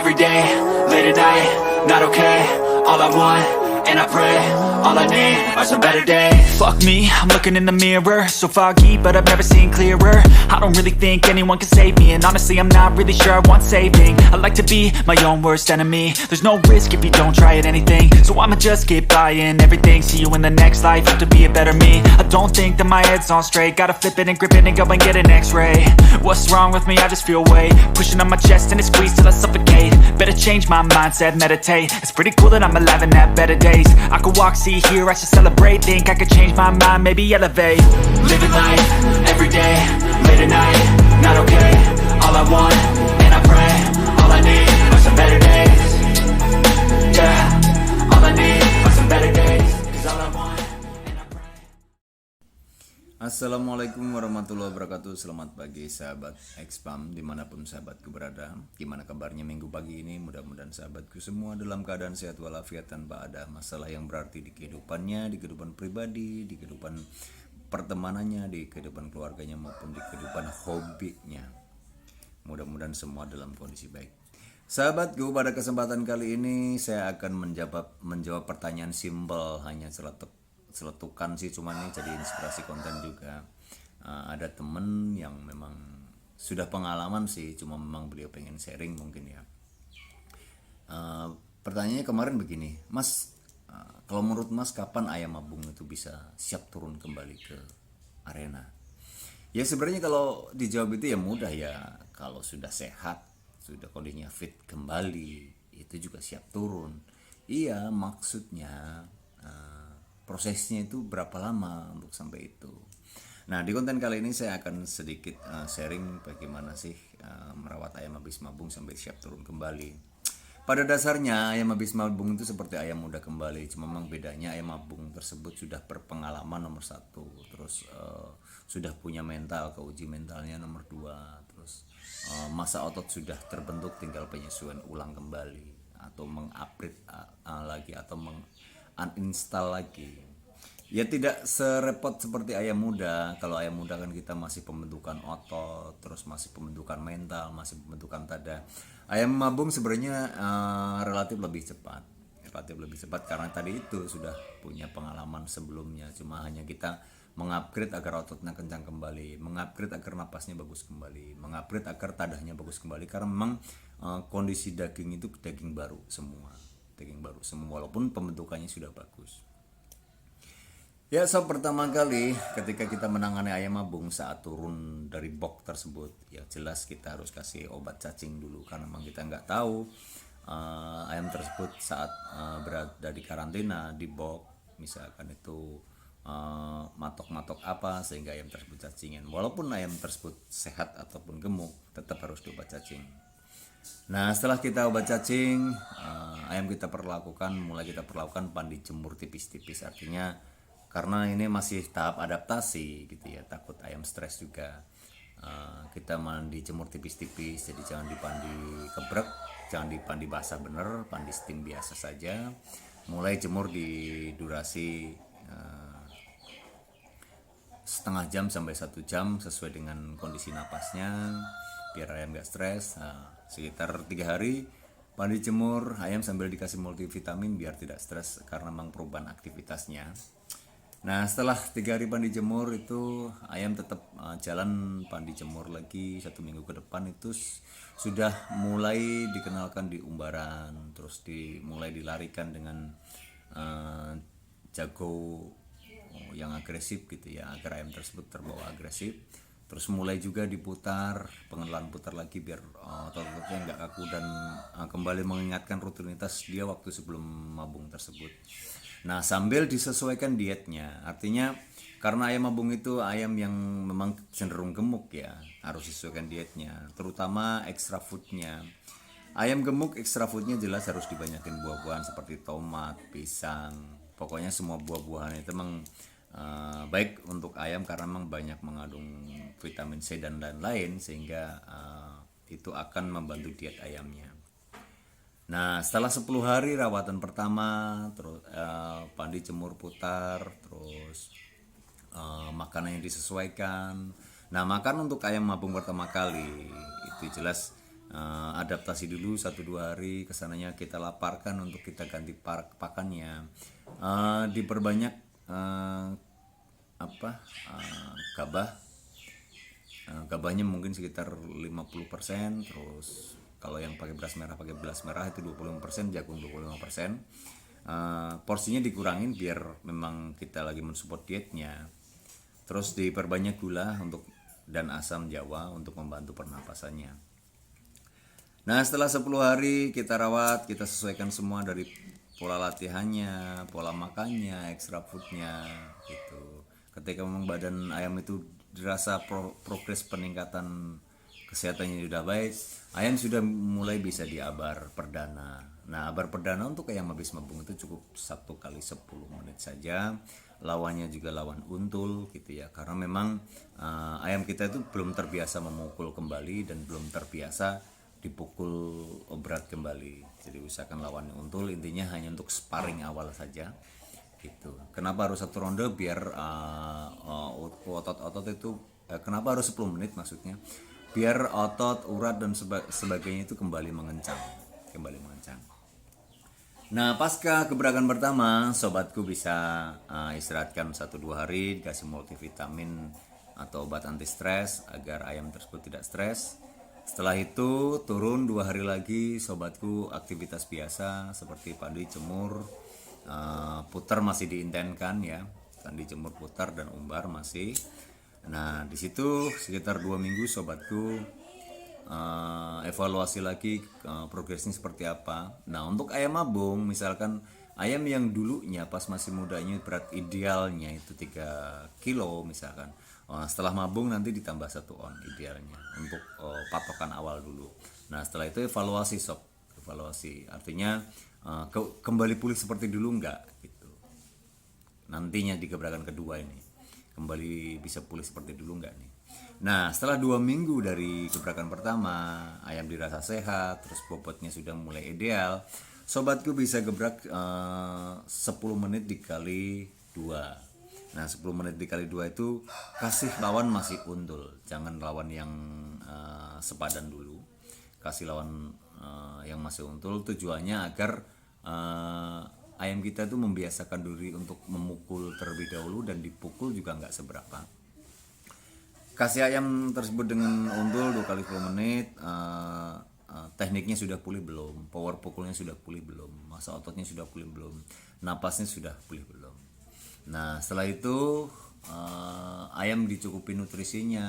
every day, late at night, not okay. All I want, and I pray, all I need are some better days. Fuck me, I'm looking in the mirror, so foggy, but I've never seen clearer. I don't really think anyone can save me, and honestly I'm not really sure I want saving. I like to be my own worst enemy. There's no risk if you don't try at anything, so I'ma just keep buying everything. See you in the next life, have to be a better me. I don't think that my head's on straight, gotta flip it and grip it and go and get an x-ray. What's wrong with me? I just feel weight pushing on my chest and it squeezes till I suffocate. Better change my mindset, meditate. It's pretty cool that I'm alive and have better days. I could walk, see, hear, I should celebrate. Think I could change my mind, maybe elevate. Living life, every day, late at night, not okay. All I want, and I pray, all I need are some better days. Yeah, all I need are some better days. Cause all I want, and I pray. Assalamualaikum warahmatullahi wabarakatuh. Selamat pagi sahabat Expam dimanapun sahabatku berada. Gimana kabarnya minggu pagi ini? Mudah-mudahan sahabatku semua dalam keadaan sehat walafiat tanpa ada masalah yang berarti di kehidupannya, di kehidupan pribadi, di kehidupan pertemanannya, di kehidupan keluarganya maupun di kehidupan hobinya. Mudah-mudahan semua dalam kondisi baik. Sahabatku, pada kesempatan kali ini saya akan menjawab pertanyaan simpel, hanya seletukan sih, cuman ini jadi inspirasi konten juga. Ada temen yang memang sudah pengalaman sih, cuma memang beliau pengen sharing mungkin ya. Pertanyaannya kemarin begini, Mas, kalau menurut Mas kapan ayam abung itu bisa siap turun kembali ke arena? Ya sebenarnya kalau dijawab itu ya mudah ya, kalau sudah sehat, sudah kondisinya fit kembali, itu juga siap turun. Iya, maksudnya prosesnya itu berapa lama untuk sampai itu. Nah, di konten kali ini saya akan sedikit sharing bagaimana sih merawat ayam habis mabung sampai siap turun kembali. Pada dasarnya ayam habis mabung itu seperti ayam muda kembali, cuma memang bedanya ayam mabung tersebut sudah berpengalaman nomor 1, terus sudah punya mental, keuji mentalnya nomor 2, terus masa otot sudah terbentuk, tinggal penyesuaian ulang kembali atau mengupgrade lagi atau uninstall lagi. Ya tidak serepot seperti ayam muda. Kalau ayam muda kan kita masih pembentukan otot, terus masih pembentukan mental, masih pembentukan tada. Ayam mabung sebenarnya relatif lebih cepat karena tadi itu sudah punya pengalaman sebelumnya. Cuma hanya kita mengupgrade agar ototnya kencang kembali, mengupgrade agar napasnya bagus kembali, mengupgrade agar tadahnya bagus kembali, karena memang kondisi daging itu daging baru semua walaupun pembentukannya sudah bagus. Ya, pertama kali ketika kita menangani ayam mabung saat turun dari box tersebut, ya jelas kita harus kasih obat cacing dulu, karena memang kita nggak tahu ayam tersebut saat berada di karantina di box, misalkan itu matok-matok apa sehingga ayam tersebut cacingan. Walaupun ayam tersebut sehat ataupun gemuk, tetap harus diobat cacing. Nah, setelah kita obat cacing, ayam kita mulai kita perlakukan pandi jemur tipis-tipis. Artinya karena ini masih tahap adaptasi gitu ya, takut ayam stres juga. Kita mandi jemur tipis-tipis, jadi jangan dipandi kebrek, jangan dipandi basah bener, pandi steam biasa saja. Mulai jemur di durasi setengah jam sampai 1 jam sesuai dengan kondisi napasnya, biar ayam gak stres. Sekitar 3 hari pandi jemur ayam sambil dikasih multivitamin biar tidak stres karena memang perubahan aktivitasnya. Nah, setelah 3 hari pandi jemur itu ayam tetap jalan pandi jemur lagi 1 minggu ke depan, itu sudah mulai dikenalkan di umbaran, terus mulai dilarikan dengan jago yang agresif gitu ya, agar ayam tersebut terbawa agresif. Terus mulai juga diputar, pengenalan putar lagi biar ototnya nggak kaku dan kembali mengingatkan rutinitas dia waktu sebelum mabung tersebut. Nah, sambil disesuaikan dietnya, artinya karena ayam mabung itu ayam yang memang cenderung gemuk ya, harus disesuaikan dietnya, terutama extra foodnya. Ayam gemuk extra foodnya jelas harus dibanyakin buah-buahan seperti tomat, pisang, pokoknya semua buah-buahan itu memang baik untuk ayam karena memang banyak mengandung vitamin C dan lain-lain, sehingga itu akan membantu diet ayamnya. Nah, setelah 10 hari rawatan pertama, terus pandi jemur putar, terus makanan yang disesuaikan. Nah, makan untuk ayam mabung pertama kali itu jelas adaptasi dulu 1-2 hari, kesananya kita laparkan untuk kita ganti pakannya. Diperbanyak gabah. Gabahnya mungkin sekitar 50%, terus kalau yang pakai beras merah itu 25%, jagung 25%. Porsinya dikurangin biar memang kita lagi mensupport dietnya. Terus diperbanyak gula dan asam jawa untuk membantu pernapasannya. Nah, setelah 10 hari kita rawat, kita sesuaikan semua dari pola latihannya, pola makannya, extra foodnya gitu. Ketika memang badan ayam itu dirasa progres peningkatan kesehatannya sudah baik, ayam sudah mulai bisa diabar perdana. Nah, abar perdana untuk ayam habis mabung itu cukup 1 kali 10 menit saja. Lawannya juga lawan untul gitu ya, karena memang ayam kita itu belum terbiasa memukul kembali dan belum terbiasa dipukul berat kembali. Jadi usahakan lawannya untul, intinya hanya untuk sparring awal saja gitu. Kenapa harus 1 ronde? Biar otot-otot itu kenapa harus 10 menit maksudnya? Biar otot, urat dan sebagainya itu kembali mengencang. Nah, pasca gebrakan pertama, sobatku bisa istirahatkan 1-2 hari, dikasih multivitamin atau obat anti stres agar ayam tersebut tidak stres. Setelah itu turun 2 hari lagi, sobatku aktivitas biasa seperti padi, jemur, putar masih diintenkan ya, padi, jemur, putar dan umbar masih. Nah, di situ sekitar 2 minggu sobatku evaluasi lagi progresnya seperti apa. Nah, untuk ayam mabung, misalkan ayam yang dulunya pas masih mudanya berat idealnya itu 3 kilo misalkan, setelah mabung nanti ditambah 1 on idealnya untuk patokan awal dulu. Nah, setelah itu evaluasi artinya kembali pulih seperti dulu enggak gitu. Nantinya di gebrakan kedua ini kembali bisa pulih seperti dulu enggak nih. Nah, setelah 2 minggu dari gebrakan pertama, ayam dirasa sehat, terus bobotnya sudah mulai ideal, sobatku bisa gebrak 10 menit dikali 2. Nah, 10 menit dikali 2 itu kasih lawan masih untul, jangan lawan yang sepadan dulu. Kasih lawan yang masih untul, tujuannya agar ayam kita itu membiasakan diri untuk memukul terlebih dahulu, dan dipukul juga nggak seberapa. Kasih ayam tersebut dengan untul 2 kali 10 menit. Tekniknya sudah pulih belum? Power pukulnya sudah pulih belum? Masa ototnya sudah pulih belum? Napasnya sudah pulih belum? Nah, setelah itu ayam dicukupi nutrisinya.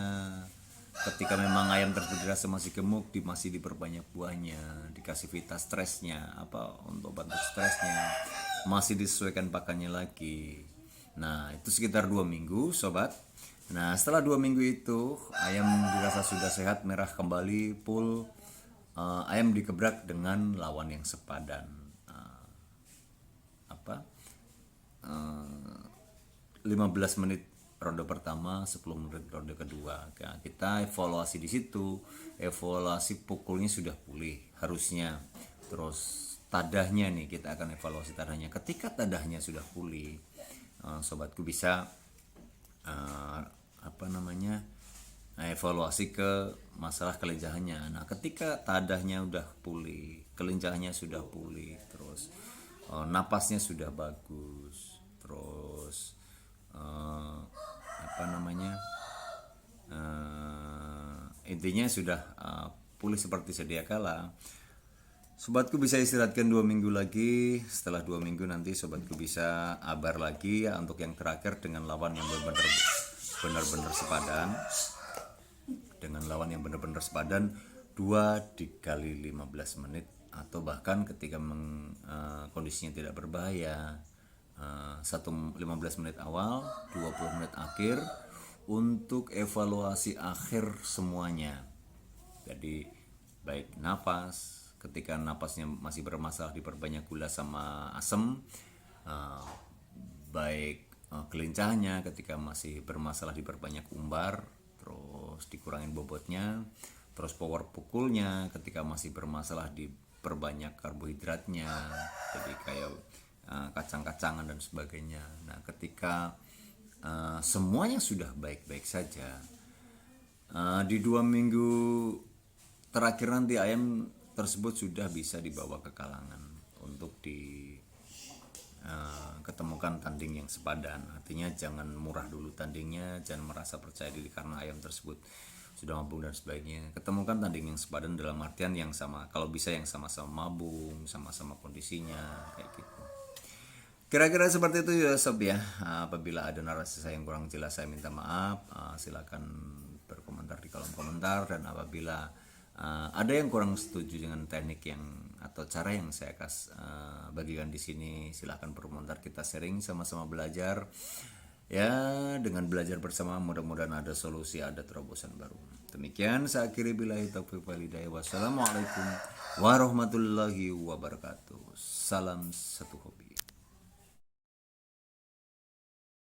Ketika memang ayam tersebut dirasa masih gemuk, masih diperbanyak buahnya, dikasih vita stresnya, untuk bantu stresnya, masih disesuaikan pakannya lagi. Nah, itu sekitar 2 minggu sobat. Nah, setelah 2 minggu itu ayam dirasa sudah sehat, merah kembali, full. Ayam digebrak dengan lawan yang sepadan. 15 menit ronde pertama, 10 menit ronde kedua. Nah, kita evaluasi di situ. Evaluasi pukulnya sudah pulih harusnya. Terus tadahnya nih, kita akan evaluasi tadahnya. Ketika tadahnya sudah pulih, sobatku bisa evaluasi ke masalah kelincahannya. Nah, ketika tadahnya udah pulih, kelincahannya sudah pulih, terus napasnya sudah bagus, terus intinya sudah pulih seperti sedia kala, sobatku bisa istirahatkan 2 minggu lagi. Setelah 2 minggu nanti sobatku bisa abar lagi ya, untuk yang terakhir dengan lawan yang benar-benar sepadan. Dengan lawan yang benar-benar sepadan 2 dikali 15 menit, atau bahkan ketika kondisinya tidak berbahaya, 15 menit awal, 20 menit akhir untuk evaluasi akhir semuanya. Jadi baik napas, ketika napasnya masih bermasalah diperbanyak gula sama asam, baik kelincahannya ketika masih bermasalah diperbanyak umbar, terus dikurangin bobotnya, terus power pukulnya ketika masih bermasalah diperbanyak karbohidratnya, jadi kayak kacang-kacangan dan sebagainya. Nah, ketika semuanya sudah baik-baik saja, di 2 minggu terakhir nanti ayam tersebut sudah bisa dibawa ke kalangan untuk ketemukan tanding yang sepadan. Artinya jangan murah dulu tandingnya, jangan merasa percaya diri karena ayam tersebut sudah mabung dan sebagainya. Ketemukan tanding yang sepadan dalam artian yang sama, kalau bisa yang sama-sama mabung, sama-sama kondisinya kayak gitu. Kira-kira seperti itu ya sob ya. Apabila ada narasi saya yang kurang jelas saya minta maaf. Silakan berkomentar di kolom komentar, dan apabila ada yang kurang setuju dengan teknik yang atau cara yang saya bagikan di sini, silakan berkomentar, kita sharing sama-sama belajar. Ya, dengan belajar bersama mudah-mudahan ada solusi, ada terobosan baru. Demikian saya akhiri, billahi taufiq wal hidayah. Wassalamualaikum warahmatullahi wabarakatuh. Salam satu hobi.